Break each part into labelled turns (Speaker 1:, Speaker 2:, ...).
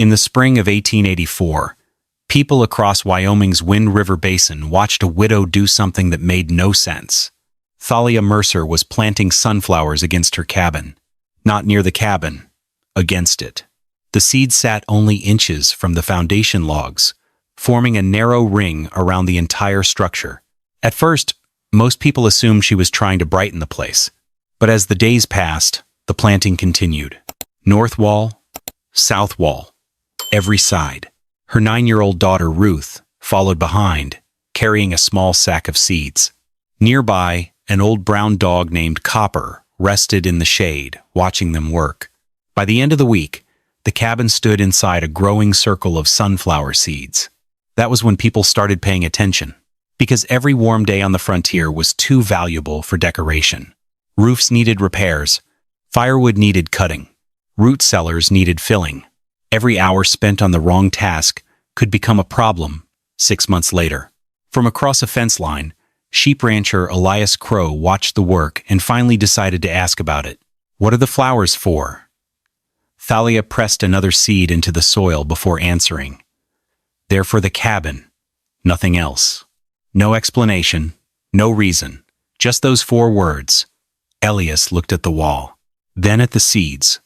Speaker 1: In the spring of 1884, people across Wyoming's Wind River Basin watched a widow do something that made no sense. Thalia Mercer was planting sunflowers against her cabin. Not near the cabin, against it. The seeds sat only inches from the foundation logs, forming a narrow ring around the entire structure. At first, most people assumed she was trying to brighten the place. But as the days passed, the planting continued. North wall, south wall, every side. Her 9-year-old daughter, Ruth, followed behind, carrying a small sack of seeds. Nearby, an old brown dog named Copper rested in the shade, watching them work. By the end of the week, the cabin stood inside a growing circle of sunflower seeds. That was when people started paying attention, because every warm day on the frontier was too valuable for decoration. Roofs needed repairs, firewood needed cutting, root cellars needed filling. Every hour spent on the wrong task could become a problem 6 months later. From across a fence line, sheep rancher Elias Crow watched the work and finally decided to ask about it. "What are the flowers for?" Thalia pressed another seed into the soil before answering. "They're for the cabin, nothing else." No explanation, no reason, just those 4 words. Elias looked at the wall, then at the seeds,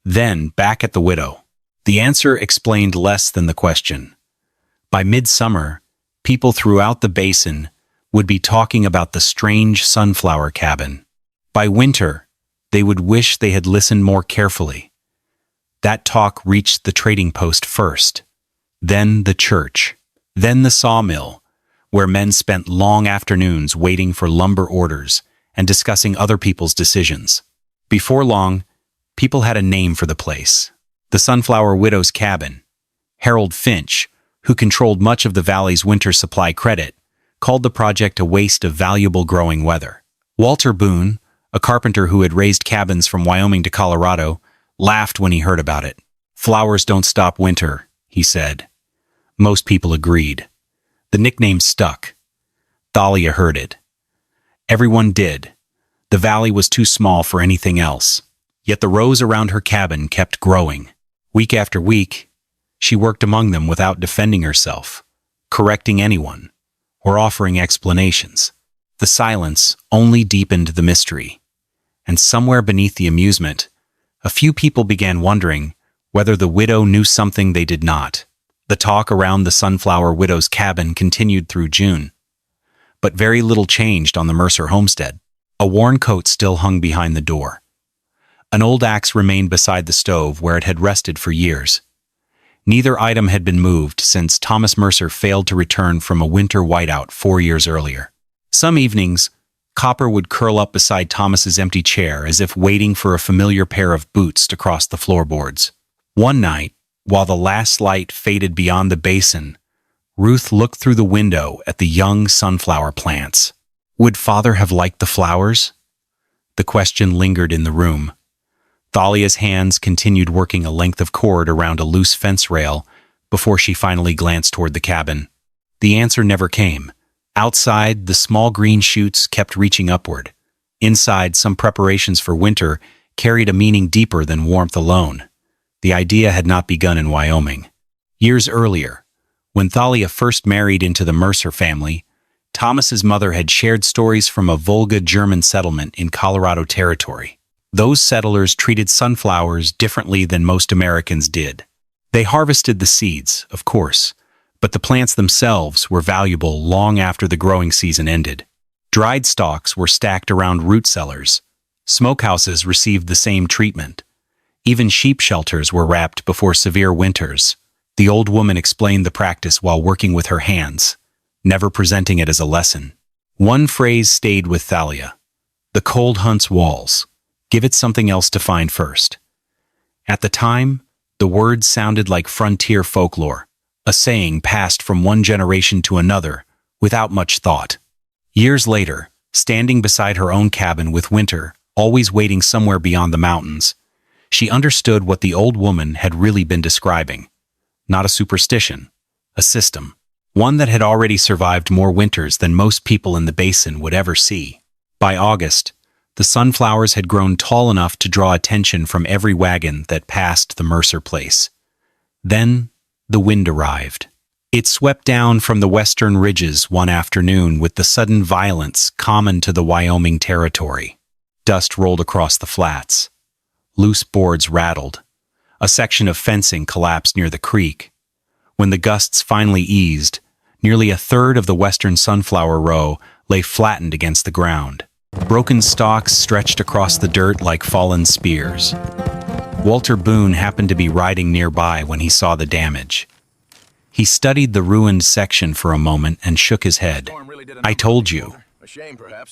Speaker 1: then back at the widow. The answer explained less than the question. By midsummer, people throughout the basin would be talking about the strange sunflower cabin. By winter, they would wish they had listened more carefully. That talk reached the trading post first, then the church, then the sawmill, where men spent long afternoons waiting for lumber orders and discussing other people's decisions. Before long, people had a name for the place. The Sunflower Widow's Cabin. Harold Finch, who controlled much of the valley's winter supply credit, called the project a waste of valuable growing weather. Walter Boone, a carpenter who had raised cabins from Wyoming to Colorado, laughed when he heard about it. "Flowers don't stop winter," he said. Most people agreed. The nickname stuck. Thalia heard it. Everyone did. The valley was too small for anything else. Yet the rows around her cabin kept growing. Week after week, she worked among them without defending herself, correcting anyone, or offering explanations. The silence only deepened the mystery. And somewhere beneath the amusement, a few people began wondering whether the widow knew something they did not. The talk around the Sunflower Widow's cabin continued through June. But very little changed on the Mercer homestead. A worn coat still hung behind the door. An old axe remained beside the stove where it had rested for years. Neither item had been moved since Thomas Mercer failed to return from a winter whiteout 4 years earlier. Some evenings, Copper would curl up beside Thomas's empty chair as if waiting for a familiar pair of boots to cross the floorboards. One night, while the last light faded beyond the basin, Ruth looked through the window at the young sunflower plants. Would Father have liked the flowers? The question lingered in the room. Thalia's hands continued working a length of cord around a loose fence rail before she finally glanced toward the cabin. The answer never came. Outside, the small green shoots kept reaching upward. Inside, some preparations for winter carried a meaning deeper than warmth alone. The idea had not begun in Wyoming. Years earlier, when Thalia first married into the Mercer family, Thomas's mother had shared stories from a Volga German settlement in Colorado Territory. Those settlers treated sunflowers differently than most Americans did. They harvested the seeds, of course, but the plants themselves were valuable long after the growing season ended. Dried stalks were stacked around root cellars. Smokehouses received the same treatment. Even sheep shelters were wrapped before severe winters. The old woman explained the practice while working with her hands, never presenting it as a lesson. One phrase stayed with Thalia. "The cold hunts walls. Give it something else to find first." At the time, the words sounded like frontier folklore, a saying passed from one generation to another without much thought. Years later, standing beside her own cabin with winter always waiting somewhere beyond the mountains, she understood what the old woman had really been describing. Not a superstition, a system. One that had already survived more winters than most people in the basin would ever see. By August, the sunflowers had grown tall enough to draw attention from every wagon that passed the Mercer place. Then the wind arrived. It swept down from the western ridges one afternoon with the sudden violence common to the Wyoming territory. Dust rolled across the flats. Loose boards rattled. A section of fencing collapsed near the creek. When the gusts finally eased, nearly a third of the western sunflower row lay flattened against the ground. Broken stalks stretched across the dirt like fallen spears. Walter Boone happened to be riding nearby when he saw the damage. He studied the ruined section for a moment and shook his head. "I told you."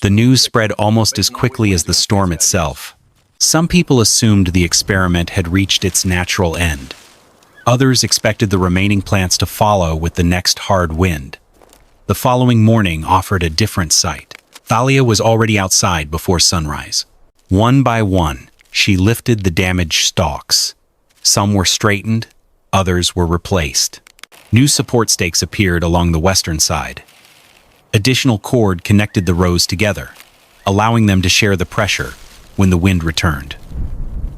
Speaker 1: The news spread almost as quickly as the storm itself. Some people assumed the experiment had reached its natural end. Others expected the remaining plants to follow with the next hard wind. The following morning offered a different sight. Thalia was already outside before sunrise. One by one, she lifted the damaged stalks. Some were straightened, others were replaced. New support stakes appeared along the western side. Additional cord connected the rows together, allowing them to share the pressure when the wind returned.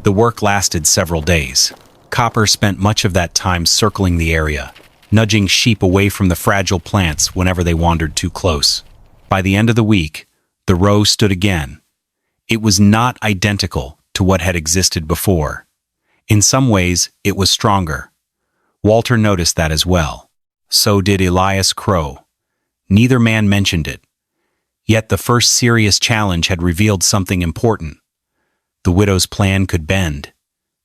Speaker 1: The work lasted several days. Copper spent much of that time circling the area, nudging sheep away from the fragile plants whenever they wandered too close. By the end of the week, the row stood again. It was not identical to what had existed before. In some ways, it was stronger. Walter noticed that as well. So did Elias Crow. Neither man mentioned it. Yet the first serious challenge had revealed something important. The widow's plan could bend.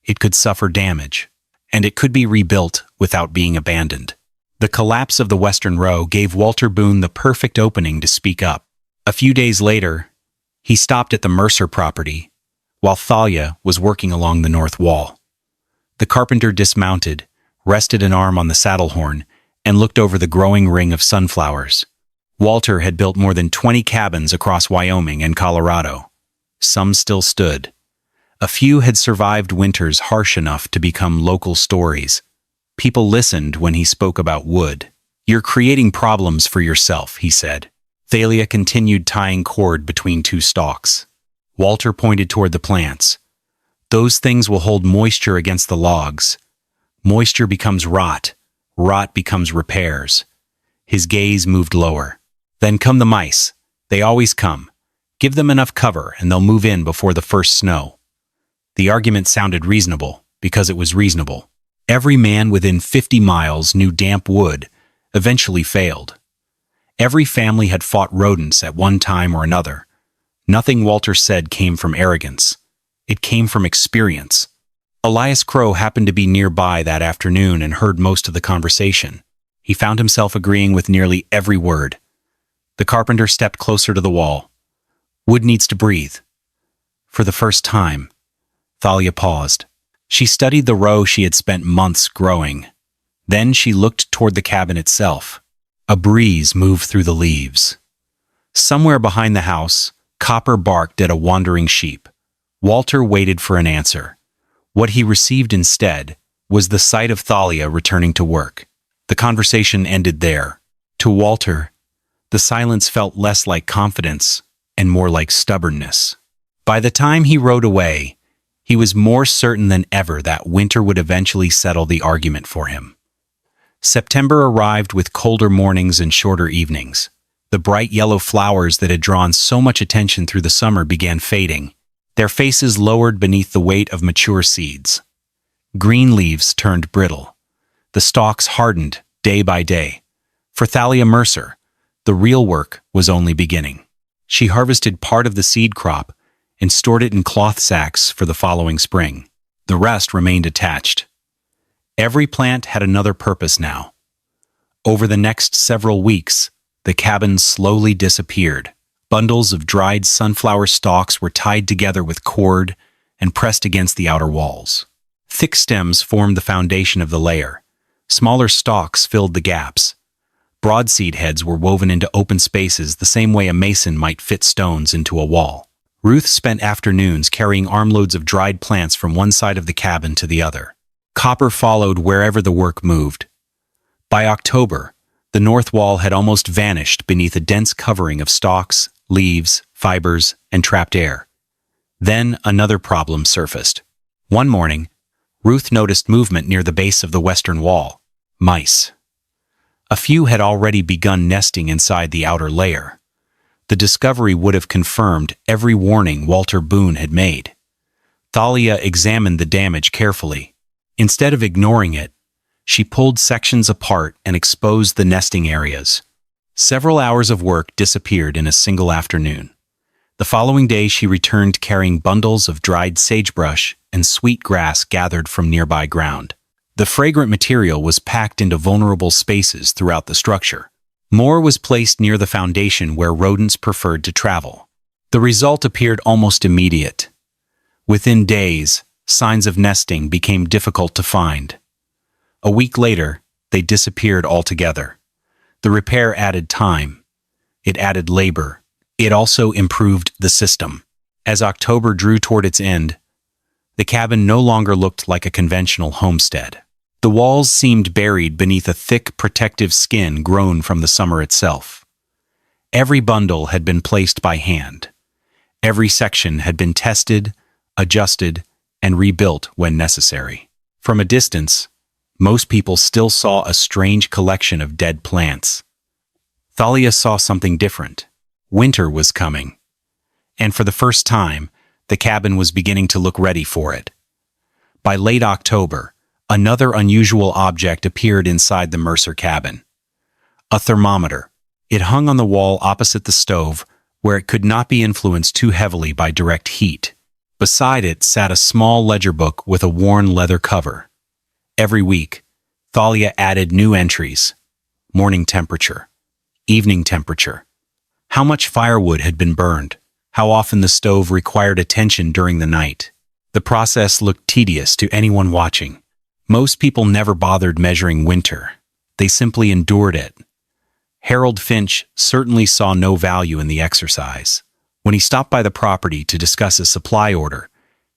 Speaker 1: It could suffer damage. And it could be rebuilt without being abandoned. The collapse of the western row gave Walter Boone the perfect opening to speak up. A few days later, he stopped at the Mercer property, while Thalia was working along the north wall. The carpenter dismounted, rested an arm on the saddle horn, and looked over the growing ring of sunflowers. Walter had built more than 20 cabins across Wyoming and Colorado. Some still stood. A few had survived winters harsh enough to become local stories. People listened when he spoke about wood. "You're creating problems for yourself," he said. Thalia continued tying cord between two stalks. Walter pointed toward the plants. "Those things will hold moisture against the logs. Moisture becomes rot. Rot becomes repairs." His gaze moved lower. "Then come the mice. They always come. Give them enough cover and they'll move in before the first snow." The argument sounded reasonable because it was reasonable. Every man within 50 miles knew damp wood eventually failed. Every family had fought rodents at one time or another. Nothing Walter said came from arrogance. It came from experience. Elias Crow happened to be nearby that afternoon and heard most of the conversation. He found himself agreeing with nearly every word. The carpenter stepped closer to the wall. "Wood needs to breathe." For the first time, Thalia paused. She studied the row she had spent months growing. Then she looked toward the cabin itself. A breeze moved through the leaves. Somewhere behind the house, Copper barked at a wandering sheep. Walter waited for an answer. What he received instead was the sight of Thalia returning to work. The conversation ended there. To Walter, the silence felt less like confidence and more like stubbornness. By the time he rode away, he was more certain than ever that winter would eventually settle the argument for him. September arrived with colder mornings and shorter evenings. The bright yellow flowers that had drawn so much attention through the summer began fading. Their faces lowered beneath the weight of mature seeds. Green leaves turned brittle. The stalks hardened day by day. For Thalia Mercer, the real work was only beginning. She harvested part of the seed crop and stored it in cloth sacks for the following spring. The rest remained attached. Every plant had another purpose now. Over the next several weeks, the cabin slowly disappeared. Bundles of dried sunflower stalks were tied together with cord and pressed against the outer walls. Thick stems formed the foundation of the layer. Smaller stalks filled the gaps. Broadseed heads were woven into open spaces the same way a mason might fit stones into a wall. Ruth spent afternoons carrying armloads of dried plants from one side of the cabin to the other. Copper followed wherever the work moved. By October, the north wall had almost vanished beneath a dense covering of stalks, leaves, fibers, and trapped air. Then another problem surfaced. One morning, Ruth noticed movement near the base of the western wall. Mice. A few had already begun nesting inside the outer layer. The discovery would have confirmed every warning Walter Boone had made. Thalia examined the damage carefully. Instead of ignoring it, she pulled sections apart and exposed the nesting areas. Several hours of work disappeared in a single afternoon. The following day she returned carrying bundles of dried sagebrush and sweet grass gathered from nearby ground. The fragrant material was packed into vulnerable spaces throughout the structure. More was placed near the foundation where rodents preferred to travel. The result appeared almost immediate. Within days, signs of nesting became difficult to find. A week later, they disappeared altogether. The repair added time. It added labor. It also improved the system. As October drew toward its end, the cabin no longer looked like a conventional homestead. The walls seemed buried beneath a thick, protective skin grown from the summer itself. Every bundle had been placed by hand. Every section had been tested, adjusted, and rebuilt when necessary. From a distance, most people still saw a strange collection of dead plants. Thalia saw something different. Winter was coming. And for the first time, the cabin was beginning to look ready for it. By late October, another unusual object appeared inside the Mercer cabin. A thermometer. It hung on the wall opposite the stove, where it could not be influenced too heavily by direct heat. Beside it sat a small ledger book with a worn leather cover. Every week, Thalia added new entries. Morning temperature. Evening temperature. How much firewood had been burned. How often the stove required attention during the night. The process looked tedious to anyone watching. Most people never bothered measuring winter. They simply endured it. Harold Finch certainly saw no value in the exercise. When he stopped by the property to discuss a supply order,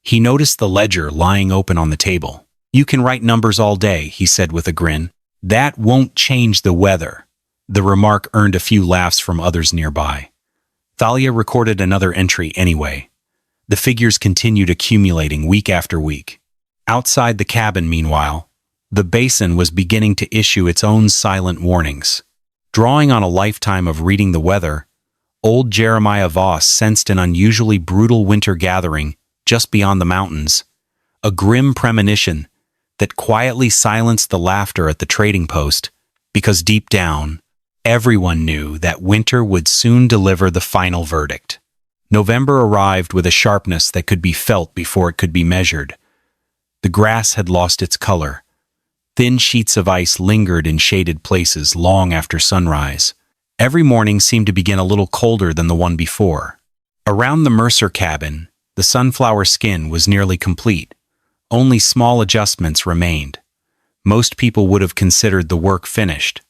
Speaker 1: he noticed the ledger lying open on the table. "You can write numbers all day," he said with a grin. "That won't change the weather." The remark earned a few laughs from others nearby. Thalia recorded another entry anyway. The figures continued accumulating week after week. Outside the cabin, meanwhile, the basin was beginning to issue its own silent warnings. Drawing on a lifetime of reading the weather, old Jeremiah Voss sensed an unusually brutal winter gathering just beyond the mountains, a grim premonition that quietly silenced the laughter at the trading post, because deep down, everyone knew that winter would soon deliver the final verdict. November arrived with a sharpness that could be felt before it could be measured. The grass had lost its color. Thin sheets of ice lingered in shaded places long after sunrise. Every morning seemed to begin a little colder than the one before. Around the Mercer cabin, the sunflower skin was nearly complete. Only small adjustments remained. Most people would have considered the work finished.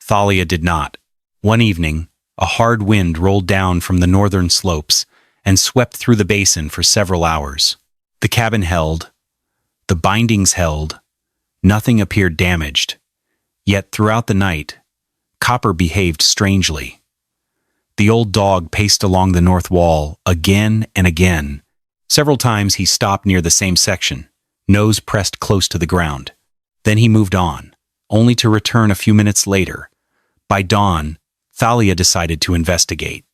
Speaker 1: Thalia did not. One evening, a hard wind rolled down from the northern slopes and swept through the basin for several hours. The cabin held. The bindings held. Nothing appeared damaged. Yet throughout the night, Copper behaved strangely. The old dog paced along the north wall again and again. Several times he stopped near the same section, nose pressed close to the ground. Then he moved on, only to return a few minutes later. By dawn, Thalia decided to investigate.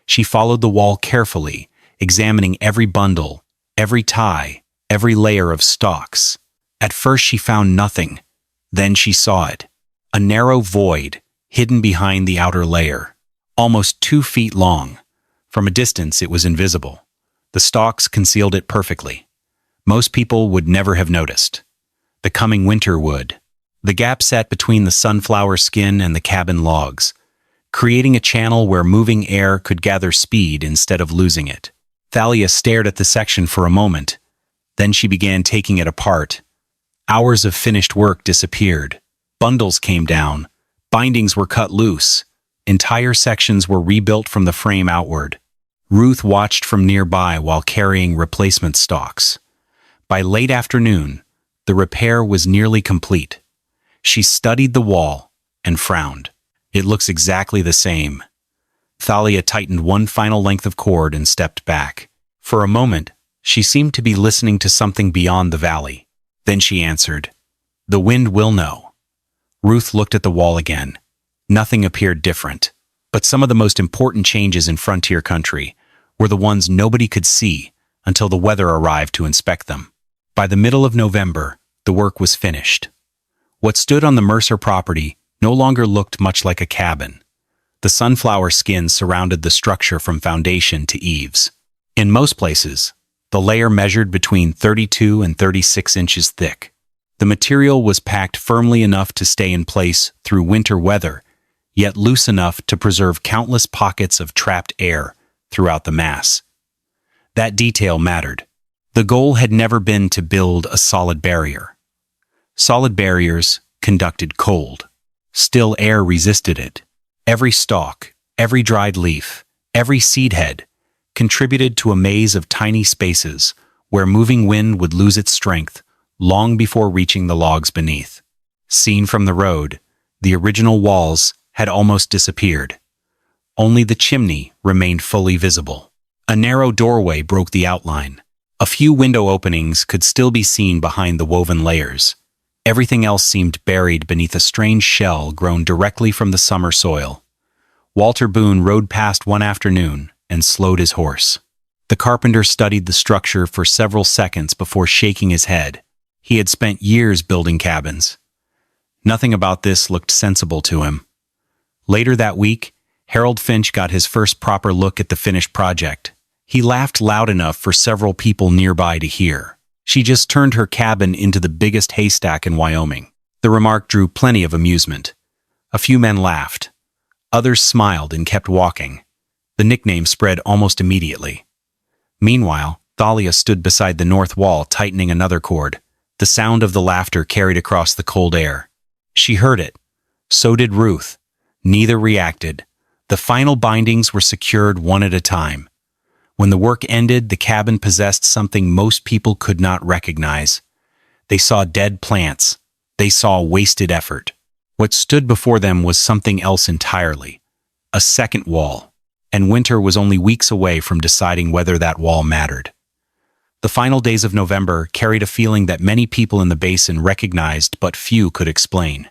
Speaker 1: She followed the wall carefully, examining every bundle, every tie, every layer of stalks. At first she found nothing. Then she saw it. A narrow void, hidden behind the outer layer. Almost 2 feet long. From a distance it was invisible. The stalks concealed it perfectly. Most people would never have noticed. The coming winter would. The gap sat between the sunflower skin and the cabin logs, creating a channel where moving air could gather speed instead of losing it. Thalia stared at the section for a moment. Then she began taking it apart. Hours of finished work disappeared. Bundles came down. Bindings were cut loose. Entire sections were rebuilt from the frame outward. Ruth watched from nearby while carrying replacement stalks. By late afternoon, the repair was nearly complete. She studied the wall and frowned. It looks exactly the same. Thalia tightened one final length of cord and stepped back. For a moment, she seemed to be listening to something beyond the valley. Then she answered, "The wind will know." Ruth looked at the wall again. Nothing appeared different, but some of the most important changes in frontier country were the ones nobody could see until the weather arrived to inspect them. By the middle of November, the work was finished. What stood on the Mercer property no longer looked much like a cabin. The sunflower skins surrounded the structure from foundation to eaves. In most places, the layer measured between 32 and 36 inches thick. The material was packed firmly enough to stay in place through winter weather, yet loose enough to preserve countless pockets of trapped air throughout the mass. That detail mattered. The goal had never been to build a solid barrier. Solid barriers conducted cold. Still air resisted it. Every stalk, every dried leaf, every seed head contributed to a maze of tiny spaces where moving wind would lose its strength long before reaching the logs beneath. Seen from the road, the original walls had almost disappeared. Only the chimney remained fully visible. A narrow doorway broke the outline. A few window openings could still be seen behind the woven layers. Everything else seemed buried beneath a strange shell grown directly from the summer soil. Walter Boone rode past one afternoon and slowed his horse. The carpenter studied the structure for several seconds before shaking his head. He had spent years building cabins. Nothing about this looked sensible to him. Later that week, Harold Finch got his first proper look at the finished project. He laughed loud enough for several people nearby to hear. She just turned her cabin into the biggest haystack in Wyoming. The remark drew plenty of amusement. A few men laughed. Others smiled and kept walking. The nickname spread almost immediately. Meanwhile, Thalia stood beside the north wall tightening another cord. The sound of the laughter carried across the cold air. She heard it. So did Ruth. Neither reacted. The final bindings were secured one at a time. When the work ended, the cabin possessed something most people could not recognize. They saw dead plants. They saw wasted effort. What stood before them was something else entirely. A second wall. And winter was only weeks away from deciding whether that wall mattered. The final days of November carried a feeling that many people in the basin recognized but few could explain.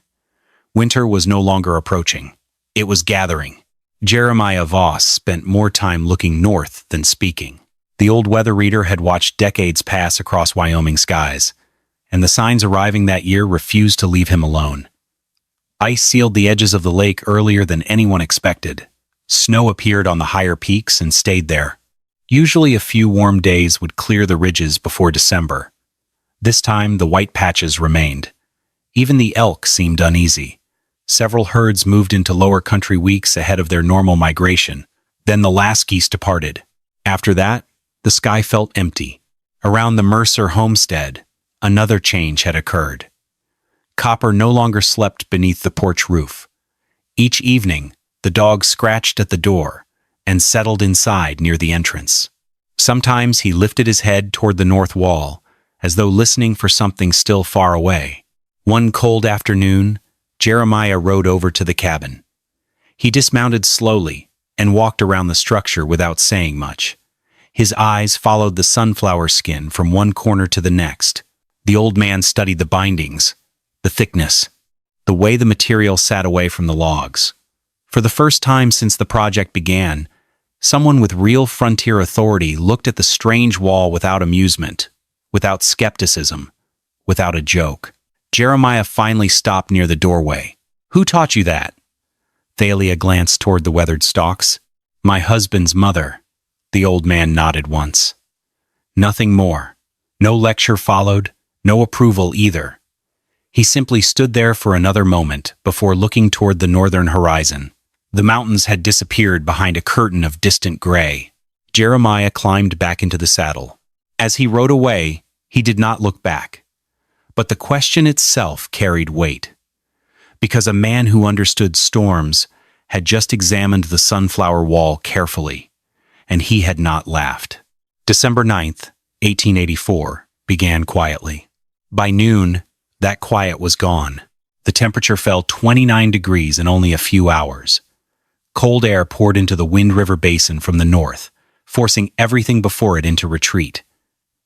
Speaker 1: Winter was no longer approaching. It was gathering. Jeremiah Voss spent more time looking north than speaking. The old weather reader had watched decades pass across Wyoming skies, and the signs arriving that year refused to leave him alone. Ice sealed the edges of the lake earlier than anyone expected. Snow appeared on the higher peaks and stayed there. Usually a few warm days would clear the ridges before December. This time the white patches remained. Even the elk seemed uneasy. Several herds moved into lower country weeks ahead of their normal migration. Then the last geese departed. After that, the sky felt empty. Around the Mercer homestead, another change had occurred. Copper no longer slept beneath the porch roof. Each evening, the dog scratched at the door and settled inside near the entrance. Sometimes he lifted his head toward the north wall, as though listening for something still far away. One cold afternoon, Jeremiah rode over to the cabin. He dismounted slowly and walked around the structure without saying much. His eyes followed the sunflower skin from one corner to the next. The old man studied the bindings, the thickness, the way the material sat away from the logs. For the first time since the project began, someone with real frontier authority looked at the strange wall without amusement, without skepticism, without a joke. Jeremiah finally stopped near the doorway. "Who taught you that?" Thalia glanced toward the weathered stalks. "My husband's mother." The old man nodded once. Nothing more. No lecture followed, no approval either. He simply stood there for another moment before looking toward the northern horizon. The mountains had disappeared behind a curtain of distant gray. Jeremiah climbed back into the saddle. As he rode away, he did not look back. But the question itself carried weight. Because a man who understood storms had just examined the sunflower wall carefully, and he had not laughed. December 9th, 1884, began quietly. By noon, that quiet was gone. The temperature fell 29 degrees in only a few hours. Cold air poured into the Wind River Basin from the north, forcing everything before it into retreat.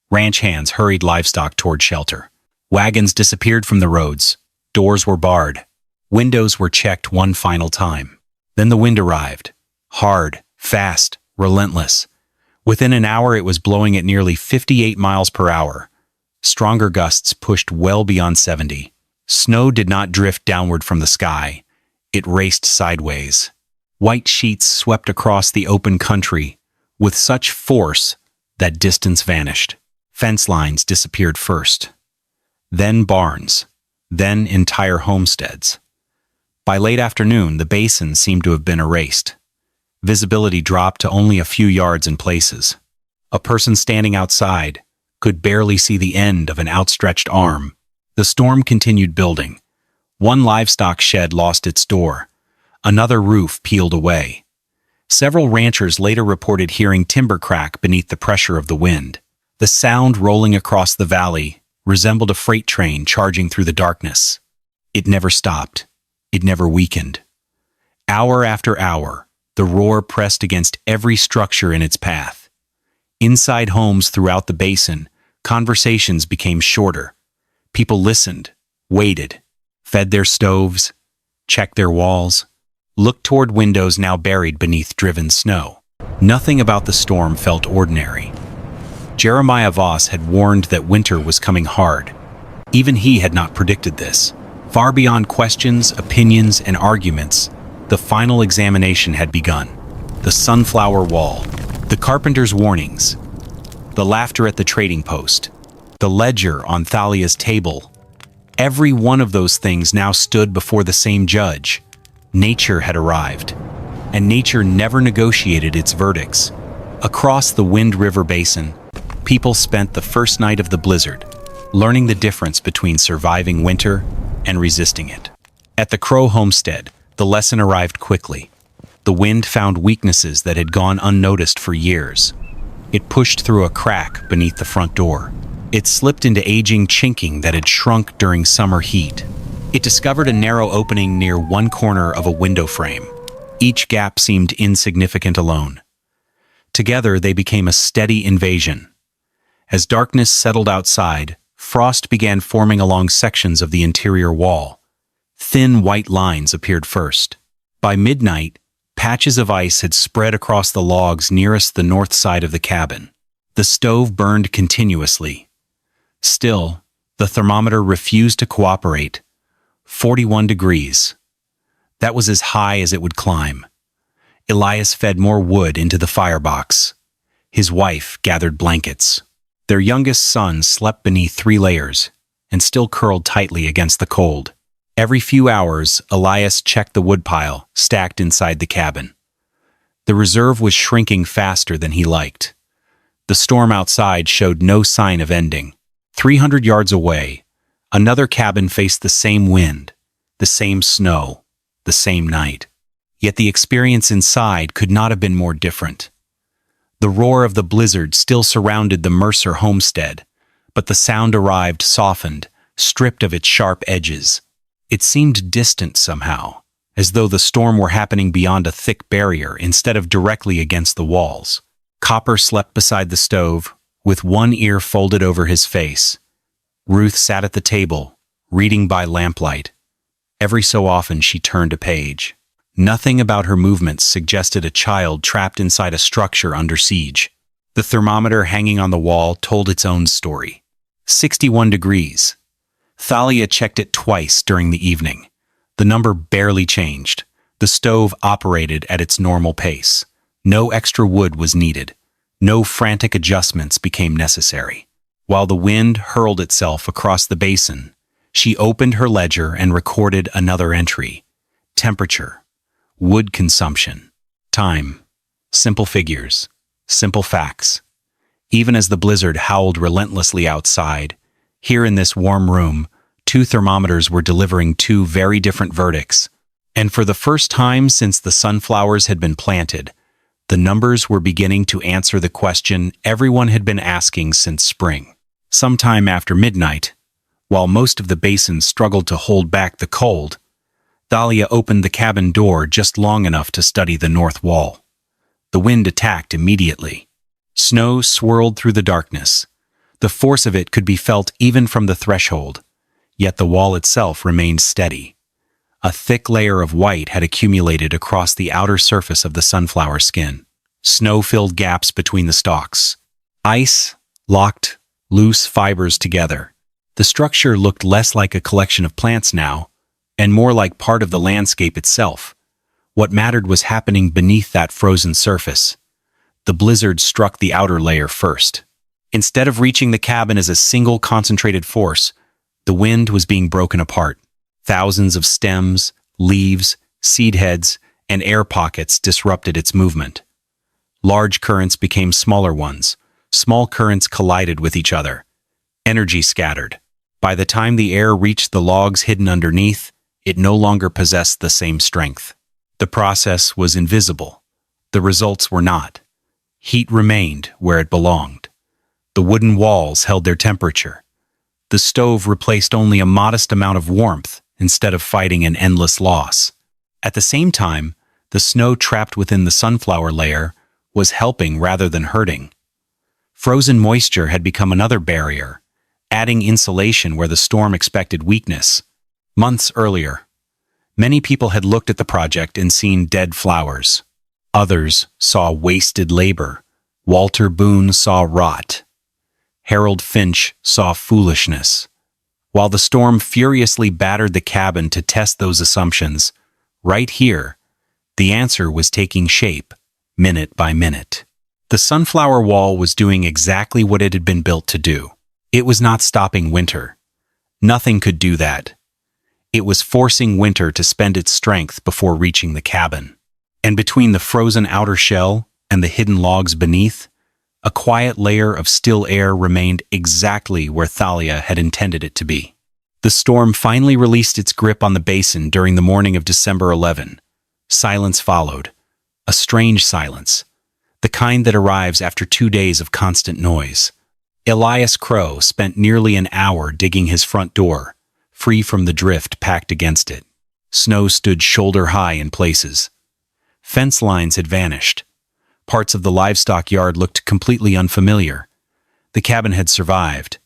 Speaker 1: Ranch hands hurried livestock toward shelter. Wagons disappeared from the roads. Doors were barred. Windows were checked one final time. Then the wind arrived. Hard, fast, relentless. Within an hour, it was blowing at nearly 58 miles per hour. Stronger gusts pushed well beyond 70. Snow did not drift downward from the sky. It raced sideways. White sheets swept across the open country with such force that distance vanished. Fence lines disappeared first. Then barns. Then entire homesteads. By late afternoon, the basin seemed to have been erased. Visibility dropped to only a few yards in places. A person standing outside could barely see the end of an outstretched arm. The storm continued building. One livestock shed lost its door. Another roof peeled away. Several ranchers later reported hearing timber crack beneath the pressure of the wind. The sound rolling across the valley resembled a freight train charging through the darkness. It never stopped. It never weakened. Hour after hour, the roar pressed against every structure in its path. Inside homes throughout the basin, conversations became shorter. People listened, waited, fed their stoves, checked their walls, looked toward windows now buried beneath driven snow. Nothing about the storm felt ordinary. Jeremiah Voss had warned that winter was coming hard. Even he had not predicted this. Far beyond questions, opinions, and arguments, the final examination had begun. The sunflower wall, the carpenter's warnings, the laughter at the trading post, the ledger on Thalia's table. Every one of those things now stood before the same judge. Nature had arrived, and nature never negotiated its verdicts. Across the Wind River Basin, people spent the first night of the blizzard, learning the difference between surviving winter and resisting it. At the Crow homestead, the lesson arrived quickly. The wind found weaknesses that had gone unnoticed for years. It pushed through a crack beneath the front door. It slipped into aging chinking that had shrunk during summer heat. It discovered a narrow opening near one corner of a window frame. Each gap seemed insignificant alone. Together, they became a steady invasion. As darkness settled outside, frost began forming along sections of the interior wall. Thin white lines appeared first. By midnight, patches of ice had spread across the logs nearest the north side of the cabin. The stove burned continuously. Still, the thermometer refused to cooperate. 41 degrees. That was as high as it would climb. Elias fed more wood into the firebox. His wife gathered blankets. Their youngest son slept beneath 3 layers and still curled tightly against the cold. Every few hours, Elias checked the woodpile stacked inside the cabin. The reserve was shrinking faster than he liked. The storm outside showed no sign of ending. 300 yards away, another cabin faced the same wind, the same snow, the same night. Yet the experience inside could not have been more different. The roar of the blizzard still surrounded the Mercer homestead, but the sound arrived softened, stripped of its sharp edges. It seemed distant somehow, as though the storm were happening beyond a thick barrier instead of directly against the walls. Copper slept beside the stove, with one ear folded over his face. Ruth sat at the table, reading by lamplight. Every so often she turned a page. Nothing about her movements suggested a child trapped inside a structure under siege. The thermometer hanging on the wall told its own story. 61 degrees. Thalia checked it twice during the evening. The number barely changed. The stove operated at its normal pace. No extra wood was needed. No frantic adjustments became necessary. While the wind hurled itself across the basin, she opened her ledger and recorded another entry. Temperature, wood consumption, time, simple figures, simple facts. Even as the blizzard howled relentlessly outside, here in this warm room, 2 thermometers were delivering 2 very different verdicts. And for the first time since the sunflowers had been planted, the numbers were beginning to answer the question everyone had been asking since spring. Sometime after midnight, while most of the basin struggled to hold back the cold, Thalia opened the cabin door just long enough to study the north wall. The wind attacked immediately. Snow swirled through the darkness. The force of it could be felt even from the threshold, yet the wall itself remained steady. A thick layer of white had accumulated across the outer surface of the sunflower skin. Snow filled gaps between the stalks. Ice locked loose fibers together. The structure looked less like a collection of plants now, and more like part of the landscape itself. What mattered was happening beneath that frozen surface. The blizzard struck the outer layer first. Instead of reaching the cabin as a single concentrated force, the wind was being broken apart. Thousands of stems, leaves, seed heads, and air pockets disrupted its movement. Large currents became smaller ones. Small currents collided with each other. Energy scattered. By the time the air reached the logs hidden underneath, it no longer possessed the same strength. The process was invisible. The results were not. Heat remained where it belonged. The wooden walls held their temperature. The stove replaced only a modest amount of warmth instead of fighting an endless loss. At the same time, the snow trapped within the sunflower layer was helping rather than hurting. Frozen moisture had become another barrier, adding insulation where the storm expected weakness. Months earlier, many people had looked at the project and seen dead flowers. Others saw wasted labor. Walter Boone saw rot. Harold Finch saw foolishness. While the storm furiously battered the cabin to test those assumptions, right here, the answer was taking shape, minute by minute. The sunflower wall was doing exactly what it had been built to do. It was not stopping winter. Nothing could do that. It was forcing winter to spend its strength before reaching the cabin. And between the frozen outer shell and the hidden logs beneath, a quiet layer of still air remained exactly where Thalia had intended it to be. The storm finally released its grip on the basin during the morning of December 11. Silence followed. A strange silence. The kind that arrives after 2 days of constant noise. Elias Crow spent nearly an hour digging his front door, free from the drift packed against it. Snow stood shoulder-high in places. Fence lines had vanished. Parts of the livestock yard looked completely unfamiliar. The cabin had survived.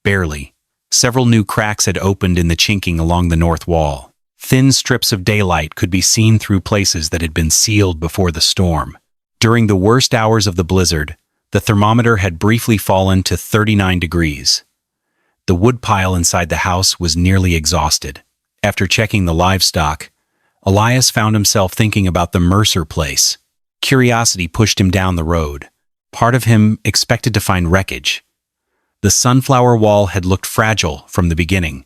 Speaker 1: Barely. Several new cracks had opened in the chinking along the north wall. Thin strips of daylight could be seen through places that had been sealed before the storm. During the worst hours of the blizzard, the thermometer had briefly fallen to 39 degrees. The woodpile inside the house was nearly exhausted. After checking the livestock, Elias found himself thinking about the Mercer place. Curiosity pushed him down the road. Part of him expected to find wreckage. The sunflower wall had looked fragile from the beginning.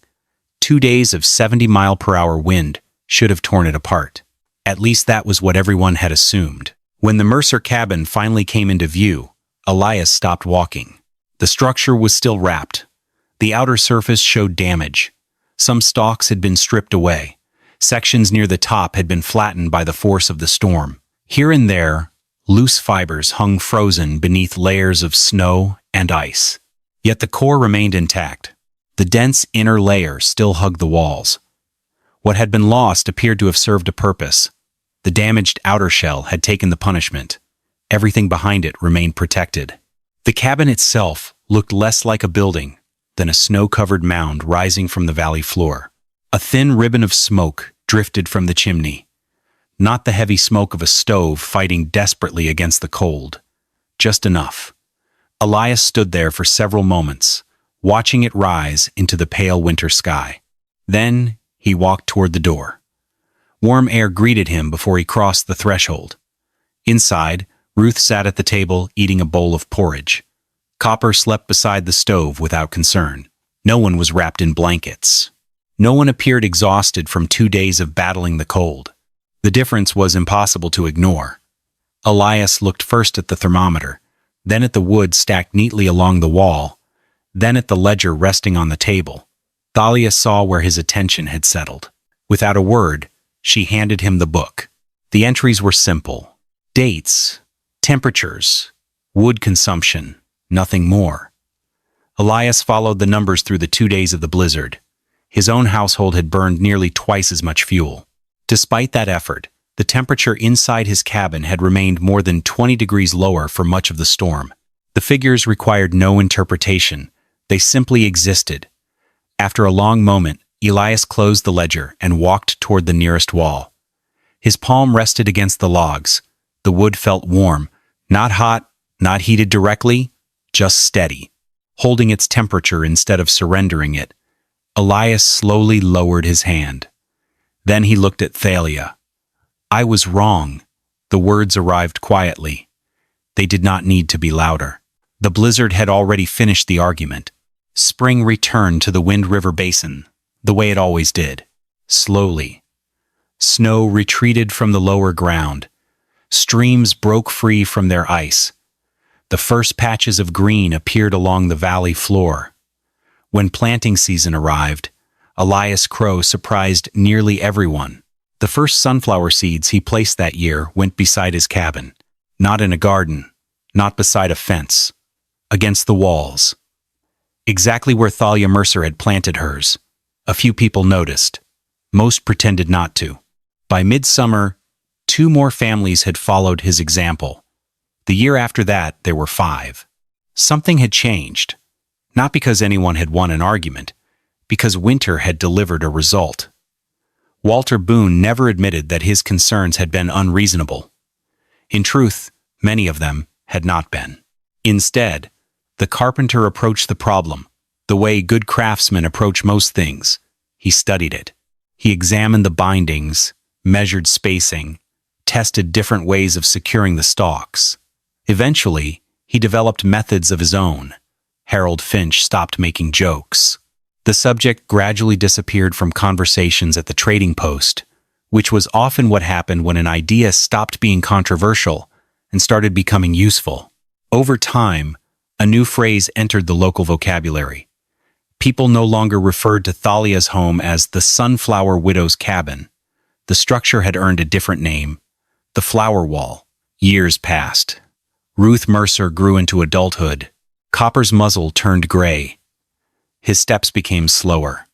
Speaker 1: 2 days of 70-mile-per-hour wind should have torn it apart. At least that was what everyone had assumed. When the Mercer cabin finally came into view, Elias stopped walking. The structure was still wrapped. The outer surface showed damage. Some stalks had been stripped away. Sections near the top had been flattened by the force of the storm. Here and there, loose fibers hung frozen beneath layers of snow and ice. Yet the core remained intact. The dense inner layer still hugged the walls. What had been lost appeared to have served a purpose. The damaged outer shell had taken the punishment. Everything behind it remained protected. The cabin itself looked less like a building than a snow-covered mound rising from the valley floor. A thin ribbon of smoke drifted from the chimney. Not the heavy smoke of a stove fighting desperately against the cold. Just enough. Elias stood there for several moments, watching it rise into the pale winter sky. Then he walked toward the door. Warm air greeted him before he crossed the threshold. Inside, Ruth sat at the table eating a bowl of porridge. Copper slept beside the stove without concern. No one was wrapped in blankets. No one appeared exhausted from 2 days of battling the cold. The difference was impossible to ignore. Elias looked first at the thermometer, then at the wood stacked neatly along the wall, then at the ledger resting on the table. Thalia saw where his attention had settled. Without a word, she handed him the book. The entries were simple. Dates, temperatures, wood consumption, nothing more. Elias followed the numbers through the 2 days of the blizzard. His own household had burned nearly twice as much fuel. Despite that effort, the temperature inside his cabin had remained more than 20 degrees lower for much of the storm. The figures required no interpretation. They simply existed. After a long moment, Elias closed the ledger and walked toward the nearest wall. His palm rested against the logs. The wood felt warm, not hot, not heated directly, just steady. Holding its temperature instead of surrendering it, Elias slowly lowered his hand. Then he looked at Thalia. "I was wrong." The words arrived quietly. They did not need to be louder. The blizzard had already finished the argument. Spring returned to the Wind River Basin, the way it always did. Slowly. Snow retreated from the lower ground. Streams broke free from their ice. The first patches of green appeared along the valley floor. When planting season arrived, Elias Crow surprised nearly everyone. The first sunflower seeds he placed that year went beside his cabin. Not in a garden, not beside a fence. Against the walls. Exactly where Thalia Mercer had planted hers. A few people noticed. Most pretended not to. By midsummer, 2 more families had followed his example. The year after that, there were 5. Something had changed. Not because anyone had won an argument, because winter had delivered a result. Walter Boone never admitted that his concerns had been unreasonable. In truth, many of them had not been. Instead, the carpenter approached the problem the way good craftsmen approach most things. He studied it. He examined the bindings, measured spacing, tested different ways of securing the stalks. Eventually, he developed methods of his own. Harold Finch stopped making jokes. The subject gradually disappeared from conversations at the trading post, which was often what happened when an idea stopped being controversial and started becoming useful. Over time, a new phrase entered the local vocabulary. People no longer referred to Thalia's home as the Sunflower Widow's Cabin. The structure had earned a different name, the Flower Wall. Years passed. Ruth Mercer grew into adulthood. Copper's muzzle turned gray. His steps became slower.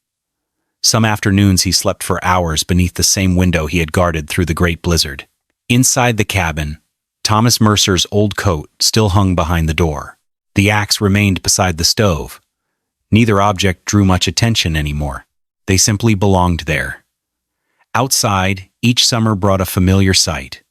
Speaker 1: Some afternoons he slept for hours beneath the same window he had guarded through the great blizzard. Inside the cabin, Thomas Mercer's old coat still hung behind the door. The axe remained beside the stove. Neither object drew much attention anymore. They simply belonged there. Outside, each summer brought a familiar sight.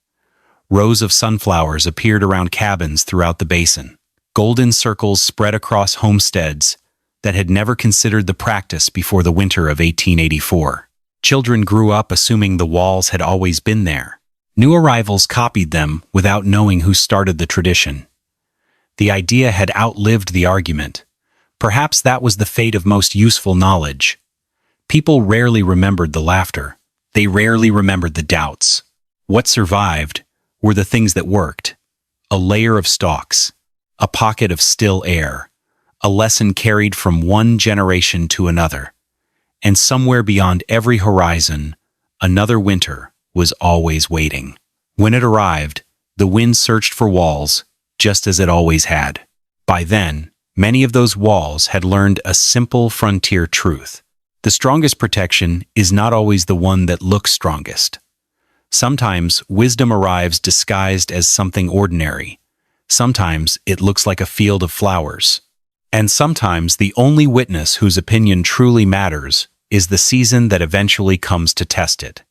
Speaker 1: Rows of sunflowers appeared around cabins throughout the basin. Golden circles spread across homesteads that had never considered the practice before the winter of 1884. Children grew up assuming the walls had always been there. New arrivals copied them without knowing who started the tradition. The idea had outlived the argument. Perhaps that was the fate of most useful knowledge. People rarely remembered the laughter. They rarely remembered the doubts. What survived were the things that worked. A layer of stalks, a pocket of still air, a lesson carried from one generation to another. And somewhere beyond every horizon, another winter was always waiting. When it arrived, the wind searched for walls, just as it always had. By then, many of those walls had learned a simple frontier truth. The strongest protection is not always the one that looks strongest. Sometimes wisdom arrives disguised as something ordinary. Sometimes it looks like a field of flowers. And sometimes the only witness whose opinion truly matters is the season that eventually comes to test it.